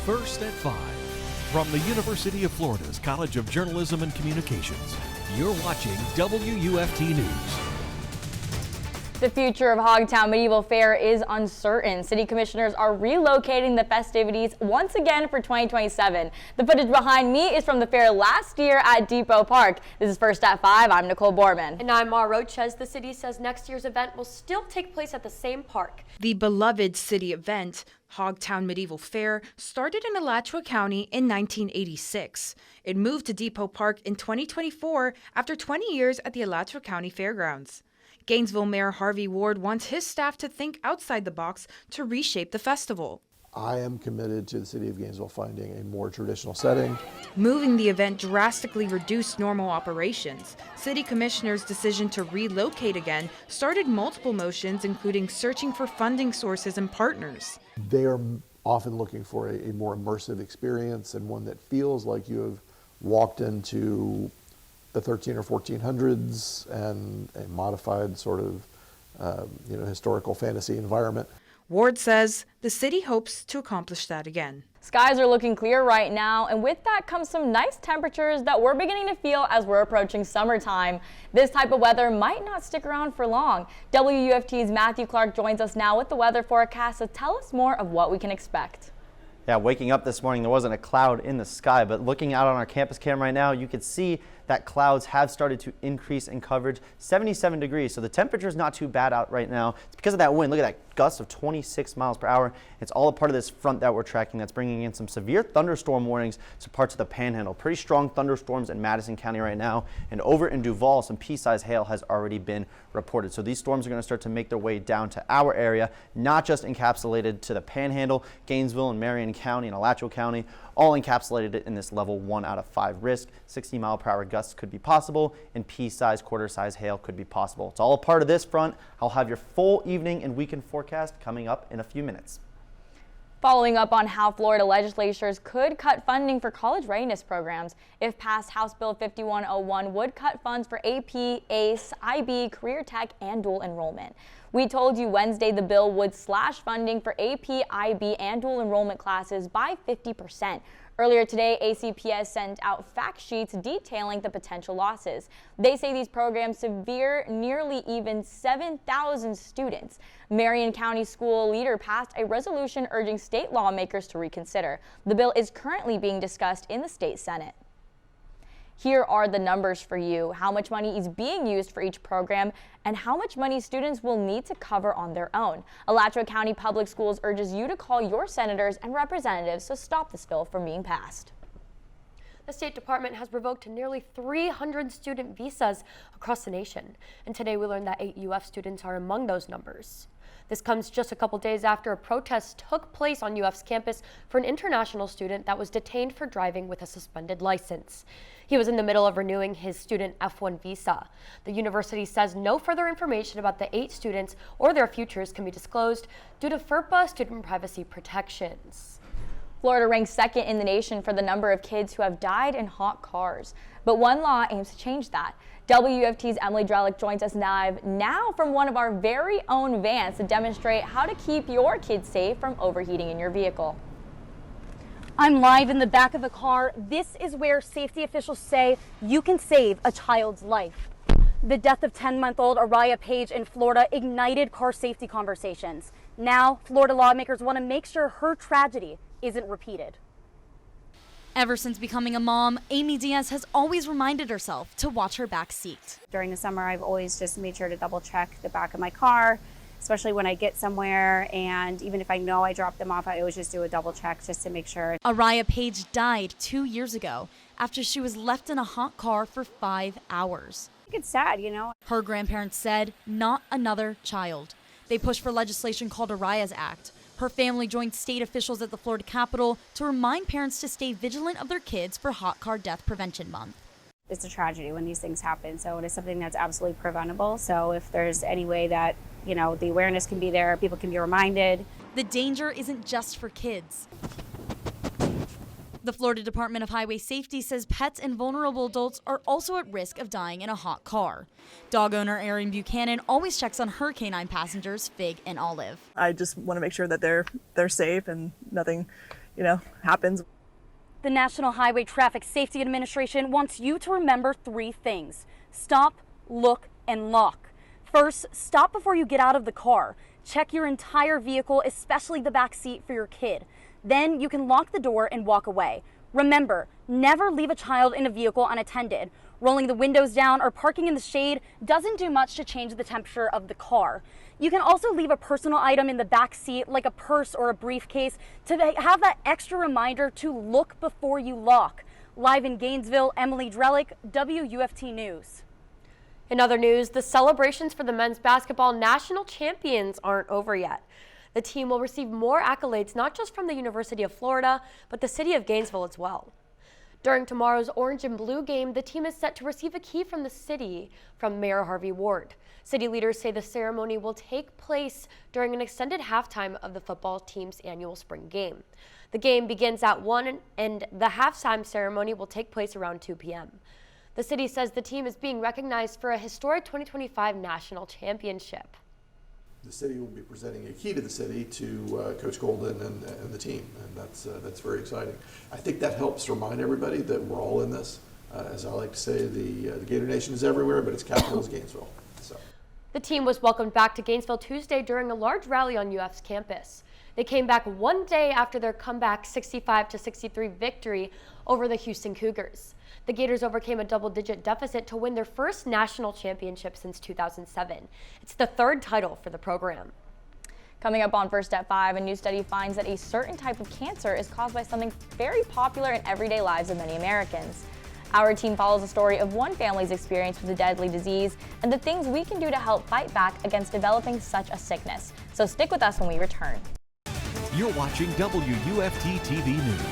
First at 5. From the University of Florida's College of Journalism and Communications, you're watching WUFT News. The future of Hogtown Medieval Fair is uncertain. City commissioners are relocating the festivities once again for 2027. The footage behind me is from the fair last year at Depot Park. This is First at 5. I'm Nicole Borman. And I'm Roches. The city says next year's event will still take place at the same park. The beloved city event, Hogtown Medieval Fair, started in Alachua County in 1986. It moved to Depot Park in 2024 after 20 years at the Alachua County Fairgrounds. Gainesville Mayor Harvey Ward wants his staff to think outside the box to reshape the festival. I am committed to the city of Gainesville finding a more traditional setting. Moving the event drastically reduced normal operations. City commissioners' decision to relocate again started multiple motions, including searching for funding sources and partners. They are often looking for a more immersive experience and one that feels like you have walked into the 13 or 1400s and a modified sort of historical fantasy environment. Ward says the city hopes to accomplish that again. Skies are looking clear right now, and with that comes some nice temperatures that we're beginning to feel as we're approaching summertime. This type of weather might not stick around for long. WUFT's Matthew Clark joins us now with the weather forecast to tell us more of what we can expect. Yeah, waking up this morning, there wasn't a cloud in the sky, but looking out on our campus cam right now, you could see that clouds have started to increase in coverage, 77 degrees. So the temperature is not too bad out right now. It's because of that wind. Look at that gust of 26 miles per hour. It's all a part of this front that we're tracking that's bringing in some severe thunderstorm warnings to parts of the Panhandle. Pretty strong thunderstorms in Madison County right now. And over in Duval, some pea-sized hail has already been reported. So these storms are going to start to make their way down to our area, not just encapsulated to the Panhandle, Gainesville and Marion County and Alachua County, all encapsulated in this level 1 out of 5 risk. 60-mile-per-hour gusts could be possible, and pea-sized, quarter-sized hail could be possible. It's all a part of this front. I'll have your full evening and weekend forecast coming up in a few minutes. Following up on how Florida legislatures could cut funding for college readiness programs. If passed, House Bill 5101 would cut funds for AP, ACE, IB, Career Tech, and dual enrollment. We told you Wednesday the bill would slash funding for AP, IB, and dual enrollment classes by 50%. Earlier today, ACPS sent out fact sheets detailing the potential losses. They say these programs severe nearly even 7,000 students. Marion County school leader passed a resolution urging state lawmakers to reconsider. The bill is currently being discussed in the state Senate. Here are the numbers for you, how much money is being used for each program and how much money students will need to cover on their own. Alachua County Public Schools urges you to call your senators and representatives to stop this bill from being passed. The State Department has revoked nearly 300 student visas across the nation. And today we learned that 8 UF students are among those numbers. This comes just a couple days after a protest took place on UF's campus for an international student that was detained for driving with a suspended license. He was in the middle of renewing his student F1 visa. The university says no further information about the 8 students or their futures can be disclosed due to FERPA student privacy protections. Florida ranks second in the nation for the number of kids who have died in hot cars. But one law aims to change that. WUFT's Emily Drelick joins us live now from one of our very own vans to demonstrate how to keep your kids safe from overheating in your vehicle. I'm live in the back of the car. This is where safety officials say you can save a child's life. The death of 10-month-old Araya Page in Florida ignited car safety conversations. Now, Florida lawmakers want to make sure her tragedy isn't repeated. Ever since becoming a mom, Amy Diaz has always reminded herself to watch her back seat. During the summer, I've always just made sure to double check the back of my car, especially when I get somewhere, and even if I know I dropped them off, I always just do a double check just to make sure. Araya Page died 2 years ago after she was left in a hot car for 5 hours. It's sad, you know. Her grandparents said, not another child. They pushed for legislation called Araya's Act. Her family joined state officials at the Florida Capitol to remind parents to stay vigilant of their kids for Hot Car Death Prevention Month. It's a tragedy when these things happen, so it is something that's absolutely preventable. So if there's any way that, you know, the awareness can be there, people can be reminded. The danger isn't just for kids. The Florida Department of Highway Safety says pets and vulnerable adults are also at risk of dying in a hot car. Dog owner Erin Buchanan always checks on her canine passengers, Fig and Olive. I just want to make sure that they're safe and nothing, happens. The National Highway Traffic Safety Administration wants you to remember 3 things. Stop, look, and lock. First, stop before you get out of the car. Check your entire vehicle, especially the back seat for your kid. Then you can lock the door and walk away. Remember, never leave a child in a vehicle unattended. Rolling the windows down or parking in the shade doesn't do much to change the temperature of the car. You can also leave a personal item in the back seat, like a purse or a briefcase, to have that extra reminder to look before you lock. Live in Gainesville, Emily Drelick, WUFT News. In other news, the celebrations for the men's basketball national champions aren't over yet. The team will receive more accolades not just from the University of Florida, but the city of Gainesville as well. During tomorrow's Orange and Blue game, the team is set to receive a key from the city from Mayor Harvey Ward. City leaders say the ceremony will take place during an extended halftime of the football team's annual spring game. The game begins at 1 and the halftime ceremony will take place around 2 p.m. The city says the team is being recognized for a historic 2025 national championship. The city will be presenting a key to the city to Coach Golden and the team, and that's very exciting. I think that helps remind everybody that we're all in this. As I like to say, the Gator Nation is everywhere, but its capital is Gainesville. So. The team was welcomed back to Gainesville Tuesday during a large rally on UF's campus. They came back one day after their comeback 65-63 victory over the Houston Cougars. The Gators overcame a double-digit deficit to win their first national championship since 2007. It's the 3rd title for the program. Coming up on First at 5, a new study finds that a certain type of cancer is caused by something very popular in everyday lives of many Americans. Our team follows the story of one family's experience with a deadly disease and the things we can do to help fight back against developing such a sickness. So stick with us when we return. You're watching WUFT-TV News.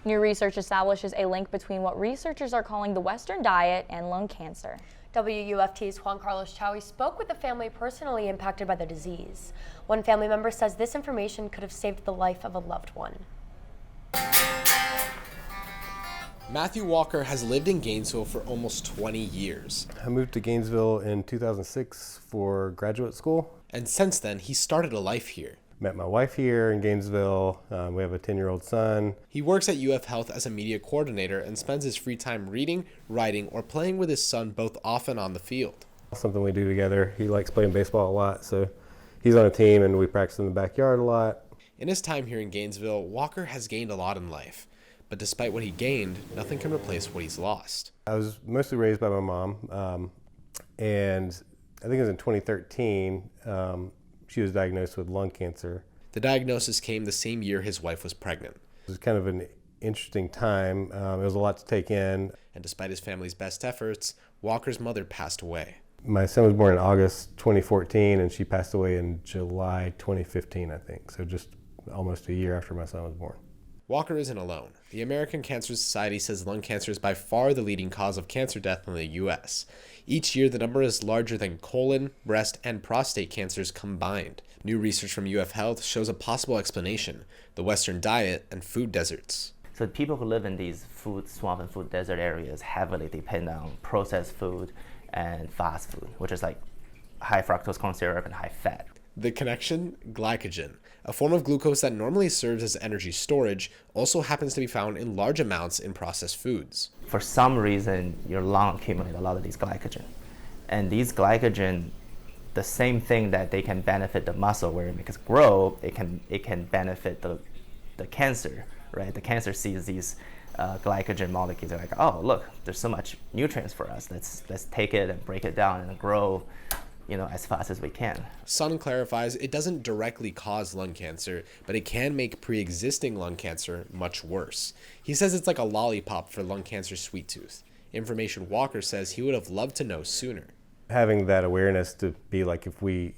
New research establishes a link between what researchers are calling the Western diet and lung cancer. WUFT's Juan Chaoui spoke with a family personally impacted by the disease. One family member says this information could have saved the life of a loved one. Matthew Walker has lived in Gainesville for almost 20 years. I moved to Gainesville in 2006 for graduate school. And since then, he started a life here. Met my wife here in Gainesville. We have a 10-year-old son. He works at UF Health as a media coordinator and spends his free time reading, writing, or playing with his son both off and on the field. Something we do together. He likes playing baseball a lot, so he's on a team and we practice in the backyard a lot. In his time here in Gainesville, Walker has gained a lot in life. But despite what he gained, nothing can replace what he's lost. I was mostly raised by my mom, and I think it was in 2013, she was diagnosed with lung cancer. The diagnosis came the same year his wife was pregnant. It was kind of an interesting time. It was a lot to take in. And despite his family's best efforts, Walker's mother passed away. My son was born in August 2014, and she passed away in July 2015, I think. So just almost a year after my son was born. Walker isn't alone. The American Cancer Society says lung cancer is by far the leading cause of cancer death in the U.S. Each year, the number is larger than colon, breast, and prostate cancers combined. New research from UF Health shows a possible explanation: the Western diet and food deserts. So people who live in these food swamp and food desert areas heavily depend on processed food and fast food, which is like high fructose corn syrup and high fat. The connection? Glycogen, a form of glucose that normally serves as energy storage, also happens to be found in large amounts in processed foods. For some reason, your lung accumulates a lot of these glycogen. And these glycogen, the same thing that they can benefit the muscle where it makes it grow, it can benefit the cancer, right? The cancer sees these glycogen molecules. They're like, oh, look, there's so much nutrients for us. Let's take it and break it down and grow, as fast as we can. Sun clarifies it doesn't directly cause lung cancer, but it can make pre-existing lung cancer much worse. He says it's like a lollipop for lung cancer sweet tooth. Information Walker says he would have loved to know sooner. Having that awareness to be like, if we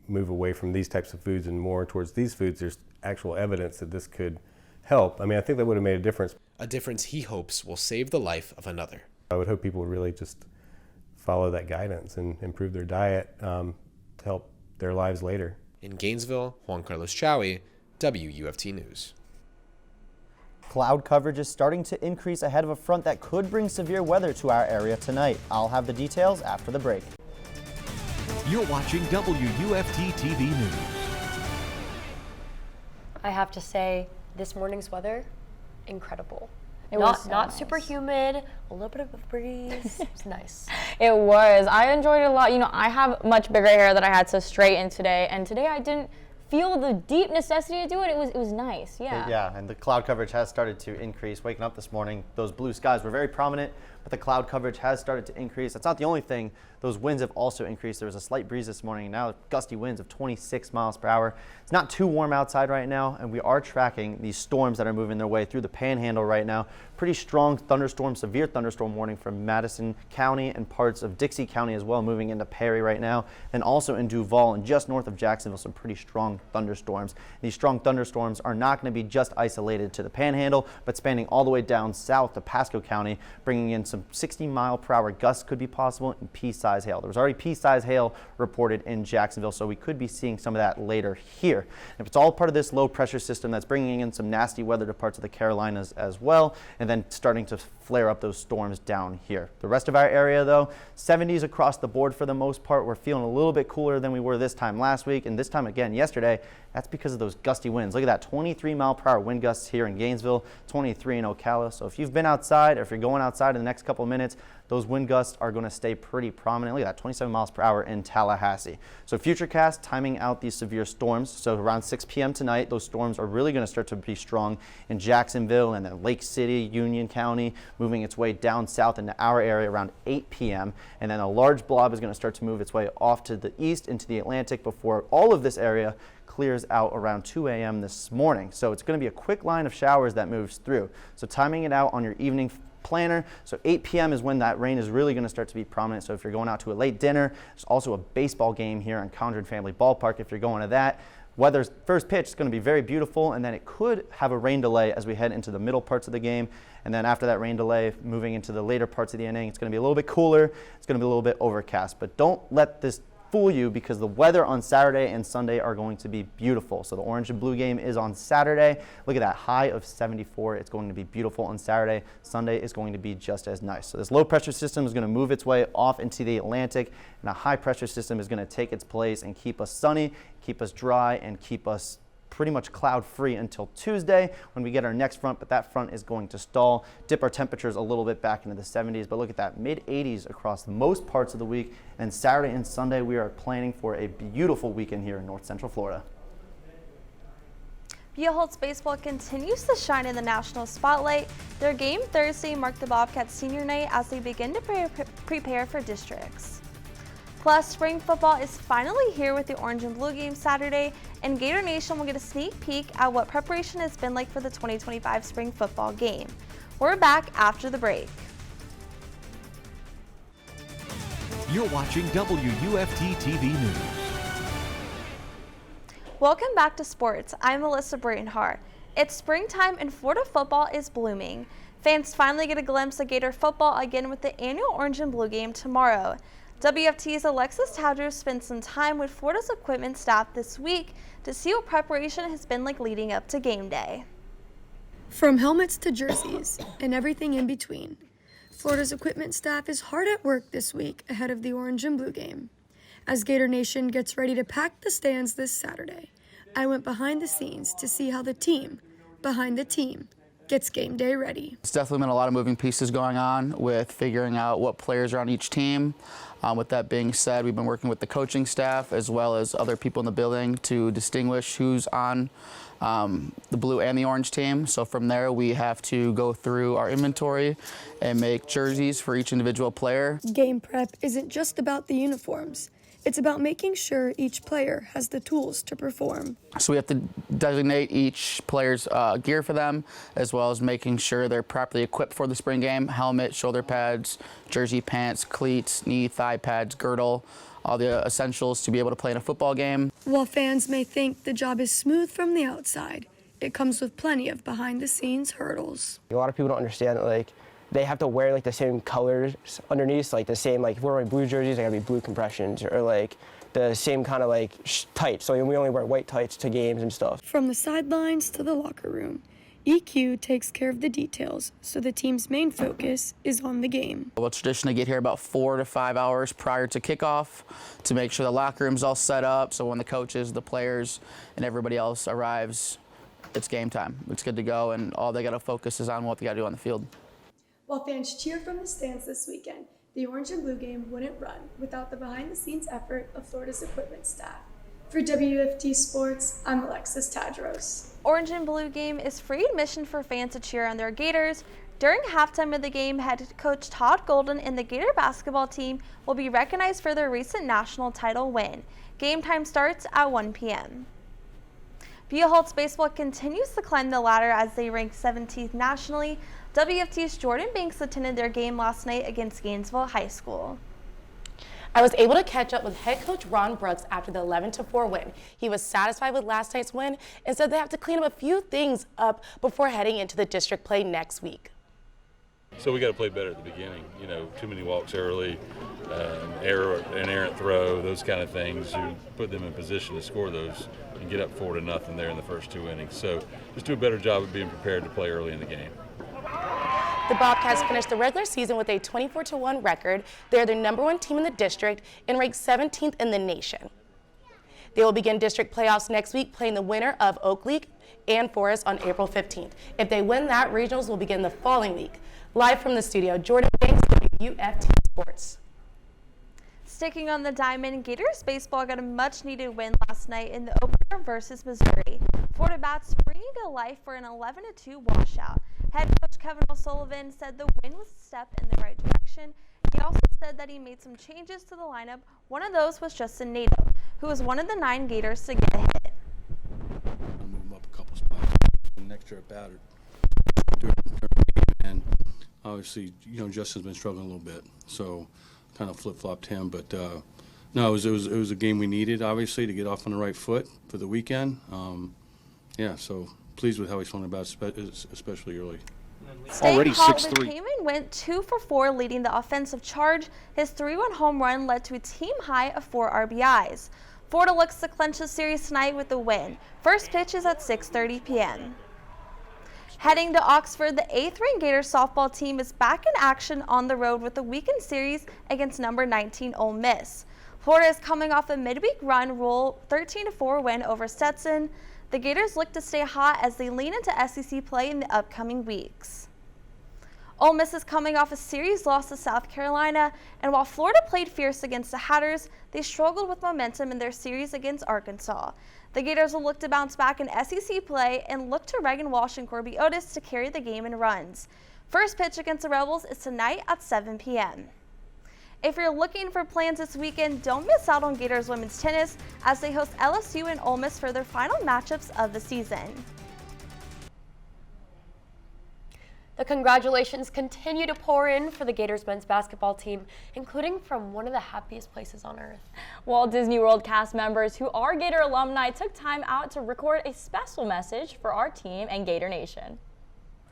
move away from these types of foods and more towards these foods, there's actual evidence that this could help. I mean, I think that would have made a difference. A difference he hopes will save the life of another. I would hope people would really just follow that guidance and improve their diet to help their lives later. In Gainesville, Juan Chaoui, WUFT News. Cloud coverage is starting to increase ahead of a front that could bring severe weather to our area tonight. I'll have the details after the break. You're watching WUFT-TV News. I have to say, this morning's weather, incredible. It was so not nice. super humid, a little bit of a breeze. It's nice. It was. I enjoyed it a lot. You know, I have much bigger hair that I had to straighten today, and today I didn't feel the deep necessity to do it. It was nice. Yeah. Yeah, and the cloud coverage has started to increase. Waking up this morning, those blue skies were very prominent, but the cloud coverage has started to increase. That's not the only thing. Those winds have also increased. There was a slight breeze this morning, and now gusty winds of 26 miles per hour. It's not too warm outside right now, and we are tracking these storms that are moving their way through the panhandle right now. Pretty strong thunderstorm, severe thunderstorm warning from Madison County and parts of Dixie County as well, moving into Perry right now, and also in Duval and just north of Jacksonville, some pretty strong thunderstorms. These strong thunderstorms are not going to be just isolated to the panhandle, but spanning all the way down south to Pasco County, bringing in some 60-mile-per-hour gusts could be possible, and pea-sized hail. There was already pea-sized hail reported in Jacksonville, so we could be seeing some of that later here. If it's all part of this low-pressure system that's bringing in some nasty weather to parts of the Carolinas as well, and then starting to flare up those storms down here. The rest of our area, though, 70s across the board for the most part. We're feeling a little bit cooler than we were this time last week, and this time again yesterday. That's because of those gusty winds. Look at that, 23-mile-per-hour wind gusts here in Gainesville, 23 in Ocala. So if you've been outside, or if you're going outside in the next couple of minutes, those wind gusts are going to stay pretty prominent. Look at that, 27 miles per hour in Tallahassee. So Futurecast timing out these severe storms. So around 6 p.m. tonight, those storms are really going to start to be strong in Jacksonville and then Lake City, Union County, moving its way down south into our area around 8 p.m. And then a large blob is going to start to move its way off to the east into the Atlantic before all of this area clears out around 2 a.m. this morning. So it's going to be a quick line of showers that moves through. So timing it out on your evening planner. So 8 p.m. is when that rain is really going to start to be prominent. So if you're going out to a late dinner, there's also a baseball game here in Condren Family Ballpark. If you're going to that, weather's first pitch is going to be very beautiful, and then it could have a rain delay as we head into the middle parts of the game. And then after that rain delay, moving into the later parts of the inning, it's going to be a little bit cooler. It's going to be a little bit overcast, but don't let this fool you, because the weather on Saturday and Sunday are going to be beautiful. So the orange and blue game is on Saturday. Look at that high of 74. It's going to be beautiful on Saturday. Sunday is going to be just as nice. So this low pressure system is going to move its way off into the Atlantic, and a high pressure system is going to take its place and keep us sunny, keep us dry, and keep us pretty much cloud free until Tuesday when we get our next front, but that front is going to stall, dip our temperatures a little bit back into the 70s, but look at that, mid 80s across most parts of the week. And Saturday and Sunday, we are planning for a beautiful weekend here in North Central Florida. Buellholz baseball continues to shine in the national spotlight. Their game Thursday marked the Bobcats senior night as they begin to prepare for districts. Plus, spring football is finally here with the orange and blue game Saturday, and Gator Nation will get a sneak peek at what preparation has been like for the 2025 spring football game. We're back after the break. You're watching WUFT-TV News. Welcome back to sports. I'm Alyssa Britton-Harr. It's springtime and Florida football is blooming. Fans finally get a glimpse of Gator football again with the annual orange and blue game tomorrow. WFT's Alexis Tadros spent some time with Florida's equipment staff this week to see what preparation has been like leading up to game day. From helmets to jerseys and everything in between, Florida's equipment staff is hard at work this week ahead of the orange and blue game. As Gator Nation gets ready to pack the stands this Saturday, I went behind the scenes to see how the team behind the team gets game day ready. It's definitely been a lot of moving pieces going on with figuring out what players are on each team. With that being said, we've been working with the coaching staff as well as other people in the building to distinguish who's on the blue and the orange team. So from there, we have to go through our inventory and make jerseys for each individual player. Game prep isn't just about the uniforms. It's about making sure each player has the tools to perform. So we have to designate each player's gear for them, as well as making sure they're properly equipped for the spring game: helmet, shoulder pads, jersey, pants, cleats, knee, thigh pads, girdle, all the essentials to be able to play in a football game. While fans may think the job is smooth from the outside, it comes with plenty of behind-the-scenes hurdles. A lot of people don't understand that, like, they have to wear like the same colors underneath, like the same, like if we're wearing blue jerseys, they gotta be blue compressions, or like the same kind of like tights. So we only wear white tights to games and stuff. From the sidelines to the locker room, EQ takes care of the details, so the team's main focus is on the game. We'll traditionally get here about 4 to 5 hours prior to kickoff to make sure the locker room's all set up, so when the coaches, the players, and everybody else arrives it's game time. It's good to go, and all they got to focus is on what they got to do on the field. While fans cheered from the stands this weekend, the Orange and Blue game wouldn't run without the behind-the-scenes effort of Florida's equipment staff. For WUFT Sports, I'm Alexis Tadros. Orange and Blue game is free admission for fans to cheer on their Gators. During halftime of the game, head coach Todd Golden and the Gator basketball team will be recognized for their recent national title win. Game time starts at 1 p.m. Buholtz baseball continues to climb the ladder as they rank 17th nationally. WFT's Jordyn Banks attended their game last night against Gainesville High School. I was able to catch up with head coach Ron Brooks after the 11-4 win. He was satisfied with last night's win and said they have to clean up a few things up before heading into the district play next week. So we got to play better at the beginning. You know, too many walks early, an errant throw, those kind of things. You put them in position to score those and get up 4-0 there in the first 2 innings. So just do a better job of being prepared to play early in the game. The Bobcats finished the regular season with a 24-1 record. They're the #1 team in the district and ranked 17th in the nation. They will begin district playoffs next week, playing the winner of Oak League and Forest on April 15th. If they win that, regionals will begin the following week. Live from the studio, Jordyn Banks, WUFT Sports. Sticking on the diamond, Gators baseball got a much-needed win last night in the opener versus Missouri. Florida bats bringing to life for an 11-2 washout. Head coach Kevin O'Sullivan said the win was a step in the right direction. He also said that he made some changes to the lineup. One of those was Justin Nato, who was one of the 9 Gators to get a hit. I'll move him up a couple spots. An extra at bat during the game, and obviously, you know, Justin's been struggling a little bit, so kind of flip-flopped him. But no, it was a game we needed, obviously, to get off on the right foot for the weekend. Yeah, so pleased with how he's feeling about it, especially early. Already 6-3. Kamen went 2 for 4, leading the offensive charge. His 3-1 home run led to a team high of 4 RBIs. Florida looks to clinch the series tonight with a win. First pitch is at 6:30 p.m. Heading to Oxford, the 8th-ranked Gators softball team is back in action on the road with the weekend series against number 19 Ole Miss. Florida is coming off a midweek run rule 13-4 win over Stetson. The Gators look to stay hot as they lean into SEC play in the upcoming weeks. Ole Miss is coming off a series loss to South Carolina, and while Florida played fierce against the Hatters, they struggled with momentum in their series against Arkansas. The Gators will look to bounce back in SEC play and look to Reagan Walsh and Corby Otis to carry the game in runs. First pitch against the Rebels is tonight at 7 p.m. If you're looking for plans this weekend, don't miss out on Gators women's tennis as they host LSU and Ole Miss for their final matchups of the season. The congratulations continue to pour in for the Gators men's basketball team, including from one of the happiest places on earth. Walt Disney World cast members who are Gator alumni took time out to record a special message for our team and Gator Nation.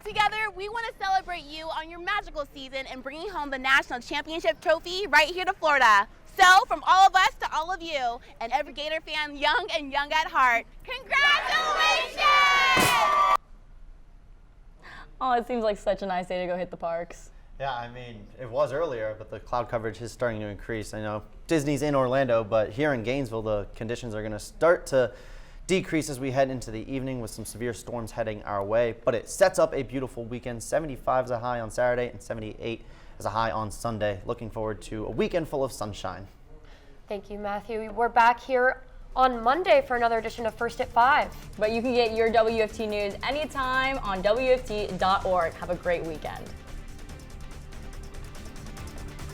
Together, we want to celebrate you on your magical season and bringing home the national championship trophy right here to Florida. So, from all of us to all of you, and every Gator fan, young and young at heart, congratulations! Oh, it seems like such a nice day to go hit the parks. Yeah, I mean, it was earlier, but the cloud coverage is starting to increase. I know Disney's in Orlando, but here in Gainesville, the conditions are going to start to decrease as we head into the evening with some severe storms heading our way. But it sets up a beautiful weekend. 75 is a high on Saturday and 78 is a high on Sunday. Looking forward to a weekend full of sunshine. Thank you, Matthew. We're back here on Monday for another edition of First at 5. But you can get your WFT news anytime on WFT.org. Have a great weekend.